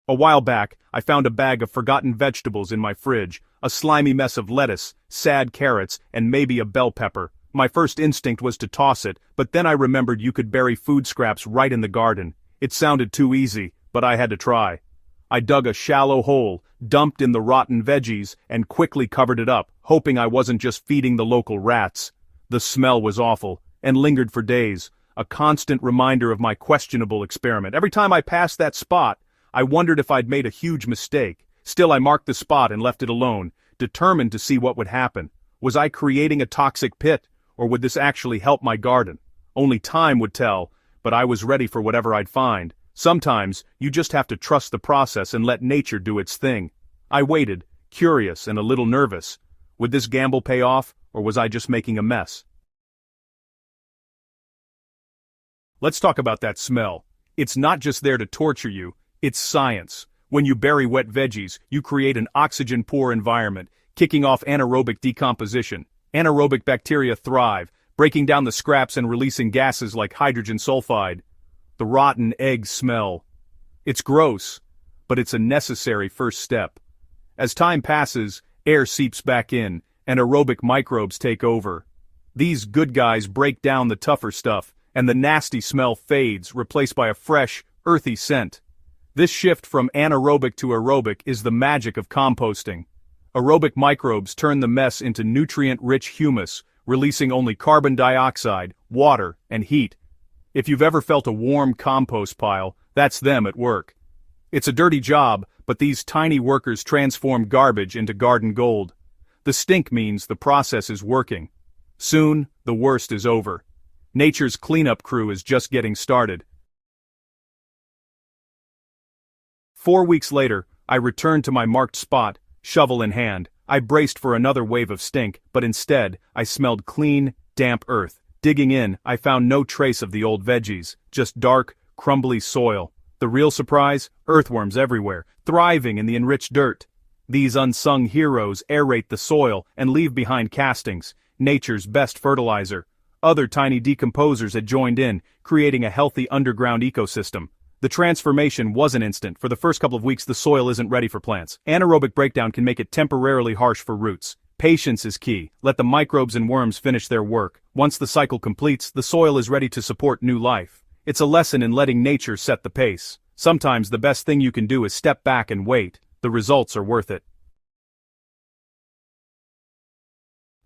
A while back, I found a bag of forgotten vegetables in my fridge, a slimy mess of lettuce, sad carrots, and maybe a bell pepper. My first instinct was to toss it, but then I remembered you could bury food scraps right in the garden. It sounded too easy, but I had to try. I dug a shallow hole, dumped in the rotten veggies, and quickly covered it up, hoping I wasn't just feeding the local rats. The smell was awful, and lingered for days, a constant reminder of my questionable experiment. Every time I passed that spot, I wondered if I'd made a huge mistake. Still, I marked the spot and left it alone, determined to see what would happen. Was I creating a toxic pit, or would this actually help my garden? Only time would tell, but I was ready for whatever I'd find. Sometimes, you just have to trust the process and let nature do its thing. I waited, curious and a little nervous. Would this gamble pay off, or was I just making a mess? Let's talk about that smell. It's not just there to torture you, it's science. When you bury wet veggies, you create an oxygen-poor environment, kicking off anaerobic decomposition. Anaerobic bacteria thrive, breaking down the scraps and releasing gases like hydrogen sulfide. The rotten egg smell. It's gross, but it's a necessary first step. As time passes, air seeps back in, and aerobic microbes take over. These good guys break down the tougher stuff, and the nasty smell fades, replaced by a fresh, earthy scent. This shift from anaerobic to aerobic is the magic of composting. Aerobic microbes turn the mess into nutrient-rich humus, releasing only carbon dioxide, water, and heat. If you've ever felt a warm compost pile, that's them at work. It's a dirty job, but these tiny workers transform garbage into garden gold. The stink means the process is working. Soon, the worst is over. Nature's cleanup crew is just getting started. 4 weeks later, I returned to my marked spot, shovel in hand. I braced for another wave of stink, but instead, I smelled clean, damp earth. Digging in, I found no trace of the old veggies, just dark, crumbly soil. The real surprise? Earthworms everywhere, thriving in the enriched dirt. These unsung heroes aerate the soil and leave behind castings, nature's best fertilizer. Other tiny decomposers had joined in, creating a healthy underground ecosystem. The transformation wasn't instant. For the first couple of weeks, the soil isn't ready for plants. Anaerobic breakdown can make it temporarily harsh for roots. Patience is key. Let the microbes and worms finish their work. Once the cycle completes, the soil is ready to support new life. It's a lesson in letting nature set the pace. Sometimes the best thing you can do is step back and wait. The results are worth it.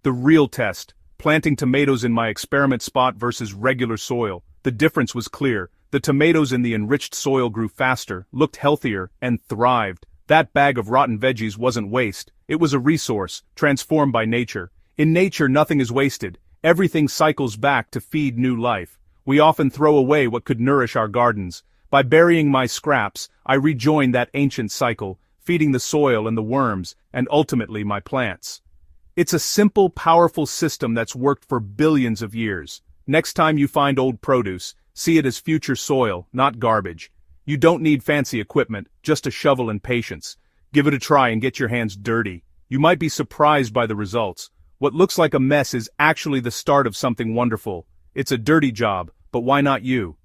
The real test. Planting tomatoes in my experiment spot versus regular soil. The difference was clear. The tomatoes in the enriched soil grew faster, looked healthier, and thrived. That bag of rotten veggies wasn't waste. It was a resource, transformed by nature. In nature, nothing is wasted. Everything cycles back to feed new life. We often throw away what could nourish our gardens. By burying my scraps, I rejoin that ancient cycle, feeding the soil and the worms, and ultimately my plants. It's a simple, powerful system that's worked for billions of years. Next time you find old produce, see it as future soil, not garbage. You don't need fancy equipment, just a shovel and patience. Give it a try and get your hands dirty. You might be surprised by the results. What looks like a mess is actually the start of something wonderful. It's a dirty job, but why not you?